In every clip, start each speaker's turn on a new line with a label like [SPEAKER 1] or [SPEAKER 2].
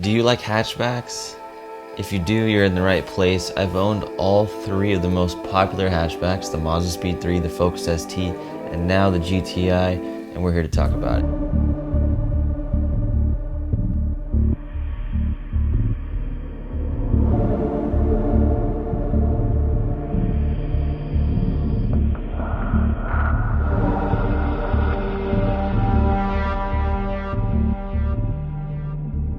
[SPEAKER 1] Do you like hatchbacks? If you do, you're in the right place. I've owned all three of the most popular hatchbacks, the Mazdaspeed3, the Focus ST, and now the GTI, and we're here to talk about it.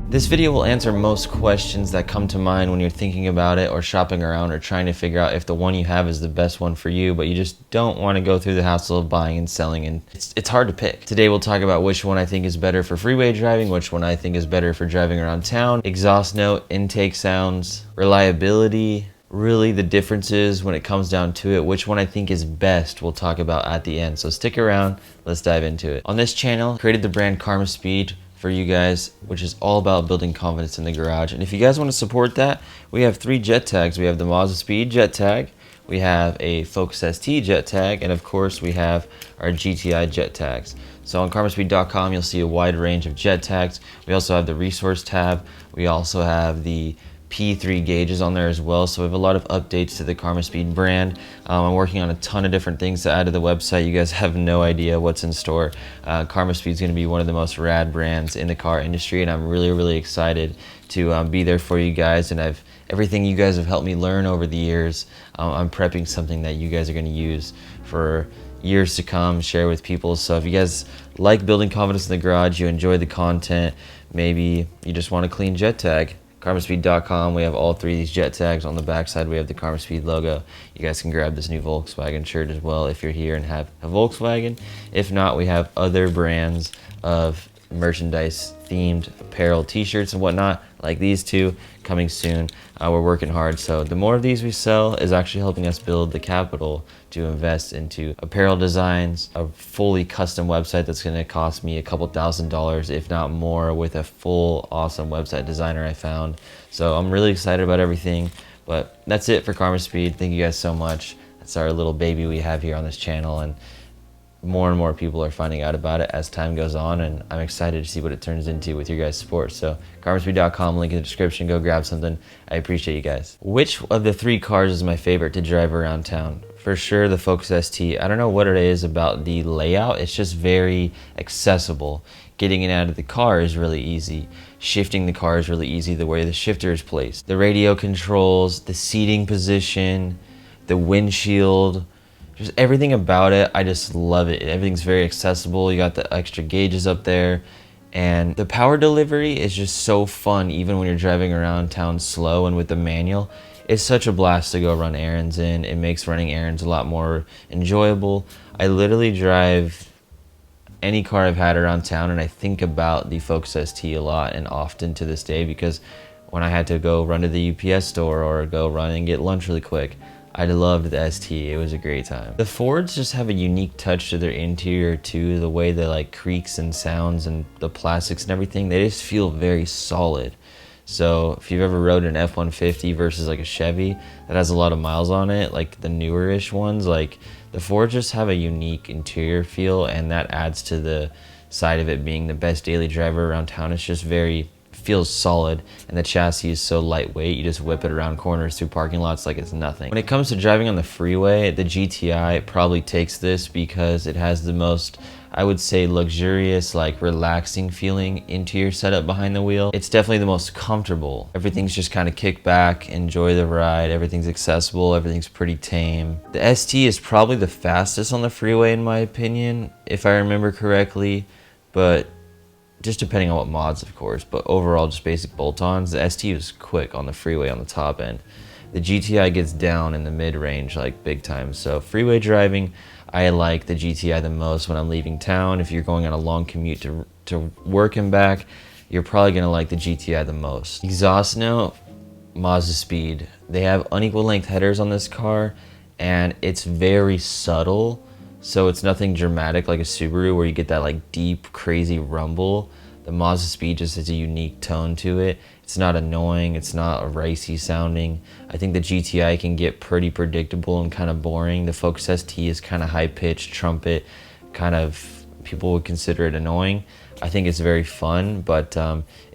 [SPEAKER 1] This video will answer most questions that come to mind when you're thinking about it or shopping around or trying to figure out if the one you have is the best one for you, but you just don't want to go through the hassle of buying and selling, and it's hard to pick. Today we'll talk about which one I think is better for freeway driving, which one I think is better for driving around town, exhaust note, intake sounds, reliability, really the differences when it comes down to it, which one I think is best we'll talk about at the end. So stick around, let's dive into it. On this channel, I created the brand Mazdaspeed for you guys, which is all about building confidence in the garage. And if you guys want to support that, we have 3 jet tags. We have the Mazdaspeed jet tag, we have a Focus ST jet tag, and of course we have our GTI jet tags. So on Mazdaspeed.com you'll see a wide range of jet tags. We also have the resource tab. We also have the P3 gauges on there as well, so we have a lot of updates to the Mazdaspeed brand. I'm working on a ton of different things to add to the website. You guys have no idea what's in store. Mazdaspeed is going to be one of the most rad brands in the car industry, and I'm really excited to be there for you guys. And everything you guys have helped me learn over the years, I'm prepping something that you guys are going to use for years to come, share with people. So if you guys like building confidence in the garage, you enjoy the content, maybe you just want a clean jet tag, Mazdaspeed.com, we have all 3 of these jet tags. On the backside we have the Mazdaspeed logo. You guys can grab this new Volkswagen shirt as well if you're here and have a Volkswagen. If not, we have other brands of merchandise themed apparel, t-shirts and whatnot, like these 2 coming soon. We're working hard, so the more of these we sell is actually helping us build the capital to invest into apparel designs, a fully custom website that's going to cost me a couple $1,000s, if not more, with a full awesome website designer I found. So I'm really excited about everything, but that's it for Mazdaspeed. Thank you guys so much. That's our little baby we have here on this channel, and more people are finding out about it as time goes on, and I'm excited to see what it turns into with your guys' support. So Mazdaspeed.com, link in the description, go grab something. I appreciate you guys. Which of the 3 cars is my favorite to drive around town? For sure the Focus ST. I don't know what it is about the layout, it's just very accessible. Getting in and out of the car is really easy. Shifting the car is really easy, the way the shifter is placed. The radio controls, the seating position, the windshield, just everything about it, I just love it. Everything's very accessible. You got the extra gauges up there, and the power delivery is just so fun even when you're driving around town slow. And with the manual, it's such a blast to go run errands in. It makes running errands a lot more enjoyable. I literally drive any car I've had around town, and I think about the Focus ST a lot and often to this day, because when I had to go run to the UPS store or go run and get lunch really quick, I loved the ST. It was a great time. The Fords just have a unique touch to their interior too, the way they like creaks and sounds and the plastics and everything, they just feel very solid. So if you've ever rode an F-150 versus like a Chevy that has a lot of miles on it, like the newer-ish ones, like the Fords just have a unique interior feel, and that adds to the side of it being the best daily driver around town. It's just feels solid, and the chassis is so lightweight, you just whip it around corners through parking lots like it's nothing. When it comes to driving on the freeway, the GTI probably takes this because it has the most, I would say, luxurious, like relaxing feeling interior setup behind the wheel. It's definitely the most comfortable. Everything's just kind of kick back, enjoy the ride, everything's accessible, everything's pretty tame. The ST is probably the fastest on the freeway in my opinion, if I remember correctly, but just depending on what mods, of course, but overall just basic bolt-ons. The ST is quick on the freeway on the top end. The GTI gets down in the mid-range like big time. So freeway driving, I like the GTI the most when I'm leaving town. If you're going on a long commute to work and back, you're probably gonna like the GTI the most. Exhaust note, Mazdaspeed. They have unequal length headers on this car, and it's very subtle. So it's nothing dramatic like a Subaru where you get that like deep, crazy rumble. The Mazdaspeed just has a unique tone to it. It's not annoying, it's not racy sounding. I think the GTI can get pretty predictable and kind of boring. The Focus ST is kind of high-pitched, trumpet, kind of, people would consider it annoying. I think it's very fun, but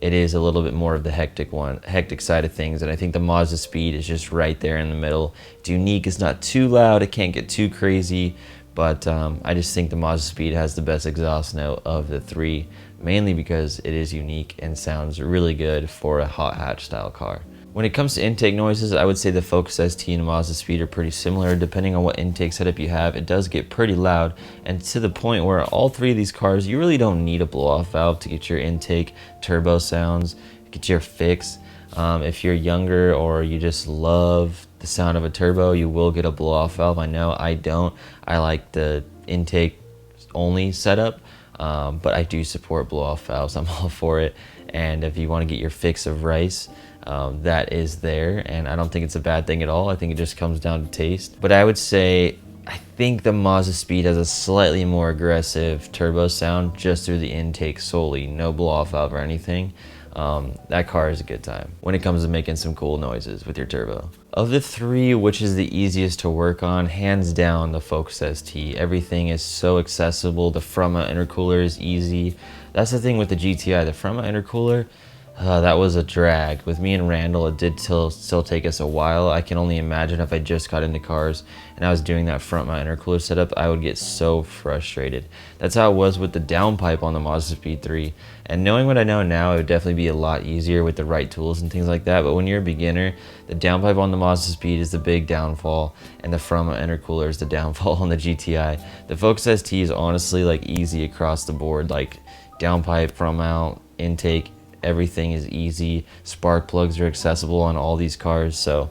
[SPEAKER 1] it is a little bit more of the hectic side of things. And I think the Mazdaspeed is just right there in the middle. It's unique. It's not too loud. It can't get too crazy. But I just think the Mazdaspeed has the best exhaust note of the three, mainly because it is unique and sounds really good for a hot hatch style car. When it comes to intake noises, I would say the Focus ST and Mazdaspeed are pretty similar. Depending on what intake setup you have, it does get pretty loud, and to the point where all three of these cars, you really don't need a blow-off valve to get your intake turbo sounds, get your fix. If you're younger or you just love the sound of a turbo, you will get a blow-off valve. I know I don't. I like the intake only setup, but I do support blow-off valves. I'm all for it. And if you want to get your fix of rice, that is there, and I don't think it's a bad thing at all. I think it just comes down to taste. But I would say I think the Mazdaspeed has a slightly more aggressive turbo sound just through the intake solely, no blow-off valve or anything. That car is a good time when it comes to making some cool noises with your turbo. Of the three, which is the easiest to work on? Hands down, the Focus ST. Everything is so accessible. The front mount intercooler is easy. That's the thing with the GTI. The front mount intercooler, that was a drag. With me and Randall, it did still take us a while. I can only imagine if I just got into cars and I was doing that front mount intercooler setup, I would get so frustrated. That's how it was with the downpipe on the Mazdaspeed3. And knowing what I know now, it would definitely be a lot easier with the right tools and things like that. But when you're a beginner, the downpipe on the Mazdaspeed is the big downfall, and the front mount intercooler is the downfall on the GTI. The Focus ST is honestly like easy across the board. Like downpipe, front mount, intake, everything is easy. Spark plugs are accessible on all these cars. So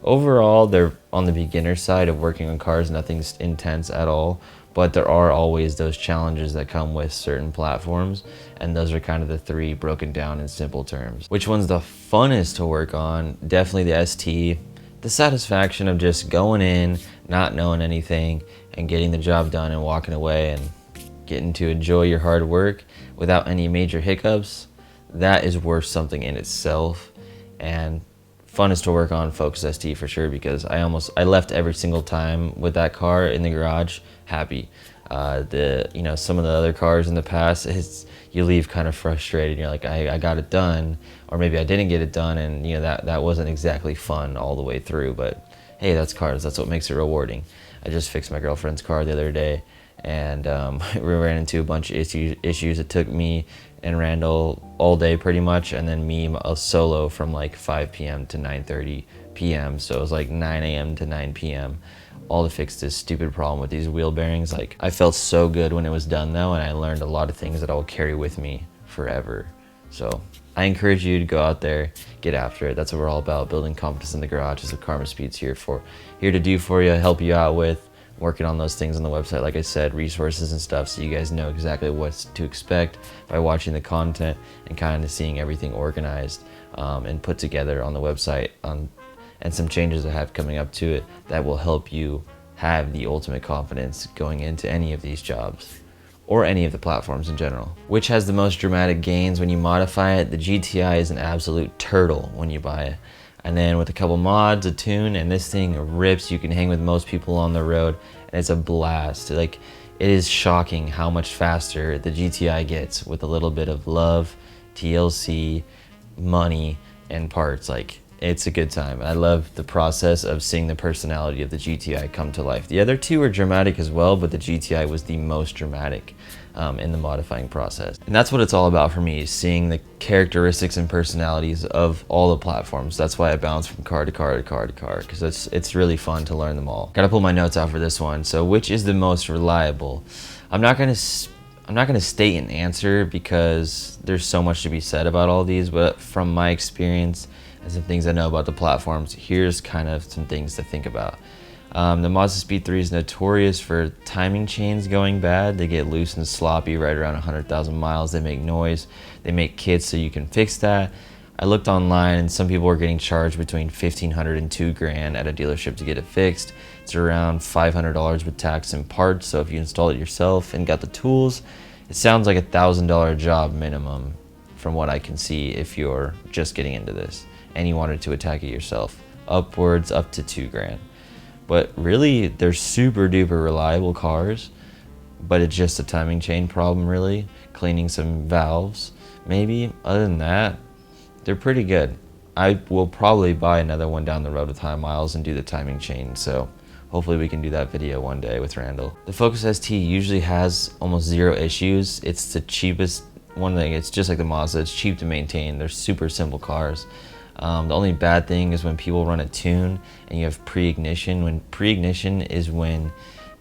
[SPEAKER 1] overall, they're on the beginner side of working on cars. Nothing's intense at all, but there are always those challenges that come with certain platforms, and those are kind of the three broken down in simple terms. Which one's the funnest to work on? Definitely the ST. The satisfaction of just going in, not knowing anything, and getting the job done and walking away and getting to enjoy your hard work without any major hiccups. That is worth something in itself, and funnest to work on Focus ST for sure, because I left every single time with that car in the garage happy. Some of the other cars in the past, you leave kind of frustrated. You're like, I got it done, or maybe I didn't get it done, and that wasn't exactly fun all the way through. But hey, that's cars. That's what makes it rewarding. I just fixed my girlfriend's car the other day, and we ran into a bunch of issues. It took me and Randall all day pretty much, and then me a solo from like 5 p.m. to 9:30 p.m. So it was like 9 a.m. to 9 p.m. all to fix this stupid problem with these wheel bearings. Like, I felt so good when it was done though, and I learned a lot of things that I will carry with me forever. So I encourage you to go out there, get after it. That's what we're all about, building confidence in the garage. That's what Karma Speed's here to do for you, help you out with. Working on those things on the website, like I said, resources and stuff, so you guys know exactly what to expect by watching the content and kind of seeing everything organized and put together on the website, and some changes I have coming up to it that will help you have the ultimate confidence going into any of these jobs or any of the platforms in general. Which has the most dramatic gains when you modify it? The GTI is an absolute turtle when you buy it. And then with a couple mods, a tune, and this thing rips. You can hang with most people on the road, and it's a blast. Like, it is shocking how much faster the GTI gets with a little bit of love, TLC, money, and parts. Like, it's a good time. I love the process of seeing the personality of the GTI come to life. The other two are dramatic as well, but the GTI was the most dramatic in the modifying process. And that's what it's all about for me, is seeing the characteristics and personalities of all the platforms. That's why I bounce from car to car to car to car, because it's really fun to learn them all. Gotta pull my notes out for this one. So which is the most reliable? I'm not gonna state an answer because there's so much to be said about all these, but from my experience and some things I know about the platforms, here's kind of some things to think about. The Mazdaspeed3 is notorious for timing chains going bad. They get loose and sloppy right around 100,000 miles. They make noise. They make kits so you can fix that. I looked online and some people are getting charged between $1,500 and $2,000 at a dealership to get it fixed. It's around $500 with tax and parts. So if you install it yourself and got the tools, it sounds like $1,000 job minimum from what I can see if you're just getting into this and you wanted to attack it yourself. Upwards up to $2,000. But really, they're super duper reliable cars. but it's just a timing chain problem really, cleaning some valves maybe. Other than that, they're pretty good. I will probably buy another one down the road with high miles and do the timing chain, so hopefully we can do that video one day with Randall. The Focus ST usually has almost zero issues. It's the cheapest one thing. It's just like the Mazda, it's cheap to maintain. They're super simple cars. The only bad thing is when people run a tune and you have pre-ignition. When pre-ignition is when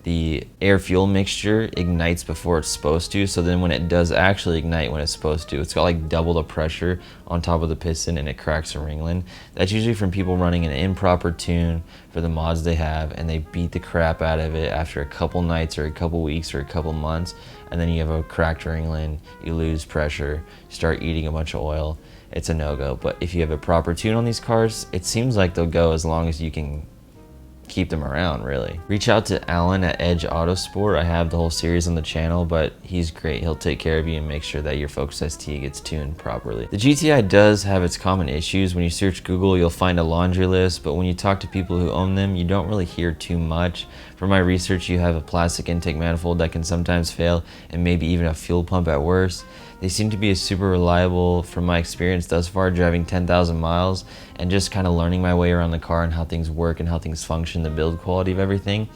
[SPEAKER 1] the air fuel mixture ignites before it's supposed to, so then when it does actually ignite when it's supposed to, it's got like double the pressure on top of the piston and it cracks the ringland. That's usually from people running an improper tune for the mods they have, and they beat the crap out of it after a couple nights or a couple weeks or a couple months, and then you have a cracked ringland, you lose pressure, start eating a bunch of oil. It's a no-go. But if you have a proper tune on these cars, it seems like they'll go as long as you can keep them around, really. Reach out to Alan at Edge Autosport. I have the whole series on the channel, but he's great. He'll take care of you and make sure that your Focus ST gets tuned properly. The GTI does have its common issues. When you search Google, you'll find a laundry list, but when you talk to people who own them, you don't really hear too much. From my research, you have a plastic intake manifold that can sometimes fail, and maybe even a fuel pump at worst. They seem to be super reliable from my experience thus far, driving 10,000 miles and just kind of learning my way around the car and how things work and how things function, the build quality of everything.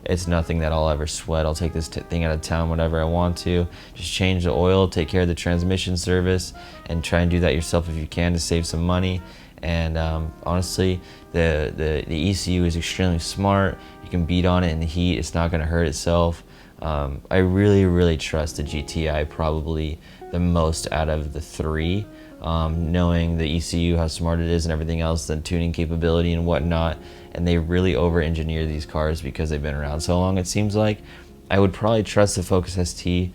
[SPEAKER 1] It's nothing that I'll ever sweat. I'll take this thing out of town whenever I want to. Just change the oil, take care of the transmission service, and try and do that yourself if you can to save some money. And honestly, the ECU is extremely smart. You can beat on it in the heat. It's not going to hurt itself. I really trust the GTI probably the most out of the three, knowing the ECU, how smart it is and everything else, the tuning capability and whatnot. And they really over-engineer these cars because they've been around so long, it seems like. I would probably trust the Focus ST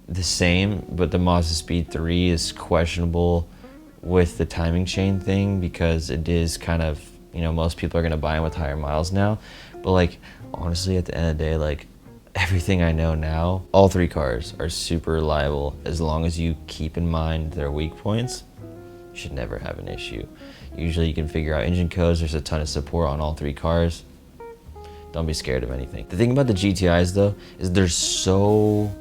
[SPEAKER 1] the same, but the Mazdaspeed3 is questionable with the timing chain thing because it is kind of, you know, most people are going to buy them with higher miles now. But like, honestly, at the end of the day, like, everything I know now, all three cars are super reliable. As long as you keep in mind their weak points, you should never have an issue. Usually you can figure out engine codes. There's a ton of support on all three cars. Don't be scared of anything. The thing about the GTIs though, is there's so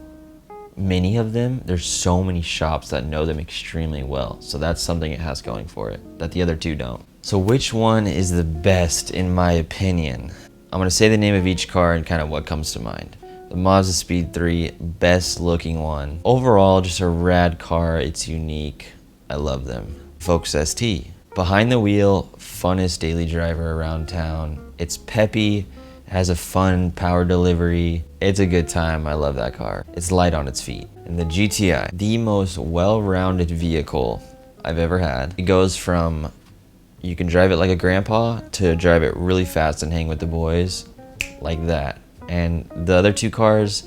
[SPEAKER 1] many of them. There's so many shops that know them extremely well. So that's something it has going for it that the other two don't. So which one is the best in my opinion? I'm gonna say the name of each car and kind of what comes to mind. The Mazdaspeed3, best looking one. Overall, just a rad car. It's unique. I love them. Focus ST. Behind the wheel, funnest daily driver around town. It's peppy, has a fun power delivery. It's a good time. I love that car. It's light on its feet. And the GTI, the most well-rounded vehicle I've ever had. It goes from you can drive it like a grandpa to drive it really fast and hang with the boys like that. And the other two cars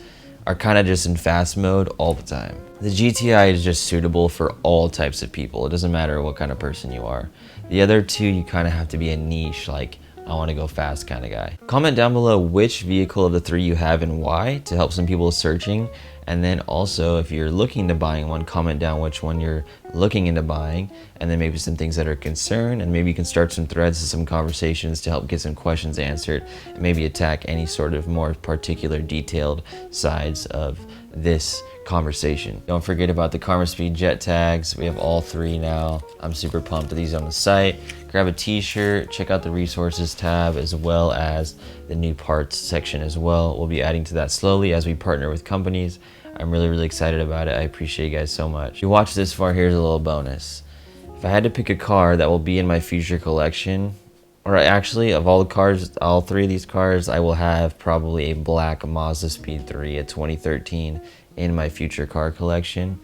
[SPEAKER 1] are kind of just in fast mode all the time. The GTI is just suitable for all types of people. It doesn't matter what kind of person you are. The other two, you kind of have to be a niche, like I want to go fast kind of guy. Comment down below which vehicle of the three you have and why to help some people searching. And then also, if you're looking into buying one, comment down which one you're looking into buying, and then maybe some things that are concerned, and maybe you can start some threads and some conversations to help get some questions answered, and maybe attack any sort of more particular detailed sides of this conversation. Don't forget about the Mazdaspeed jet tags. We have all three now. I'm super pumped with these on the site. Grab a t-shirt, check out the resources tab as well as the new parts section as well. We'll be adding to that slowly as we partner with companies. I'm really excited about it. I appreciate you guys so much. If you watched this far, here's a little bonus. If I had to pick a car that will be in my future collection, or actually of all the cars, all three of these cars, I will have probably a black Mazdaspeed3, a 2013 in my future car collection.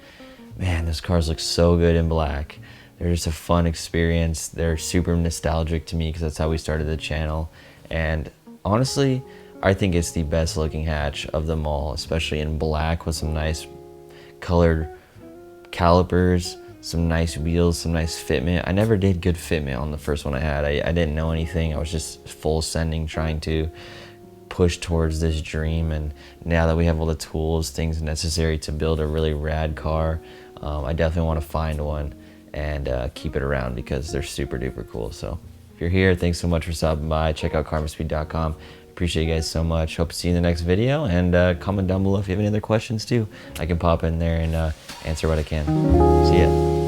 [SPEAKER 1] Man, those cars look so good in black. They're just a fun experience. They're super nostalgic to me because that's how we started the channel. And honestly, I think it's the best looking hatch of them all, especially in black with some nice colored calipers, some nice wheels, some nice fitment. I never did good fitment on the first one I had. I didn't know anything. I was just full sending, trying to push towards this dream. And now that we have all the tools, things necessary to build a really rad car, I definitely want to find one and keep it around because they're super duper cool. So if you're here, thanks so much for stopping by. Check out Mazdaspeed3.com. Appreciate you guys so much. Hope to see you in the next video, and comment down below if you have any other questions too. I can pop in there and answer what I can. See ya.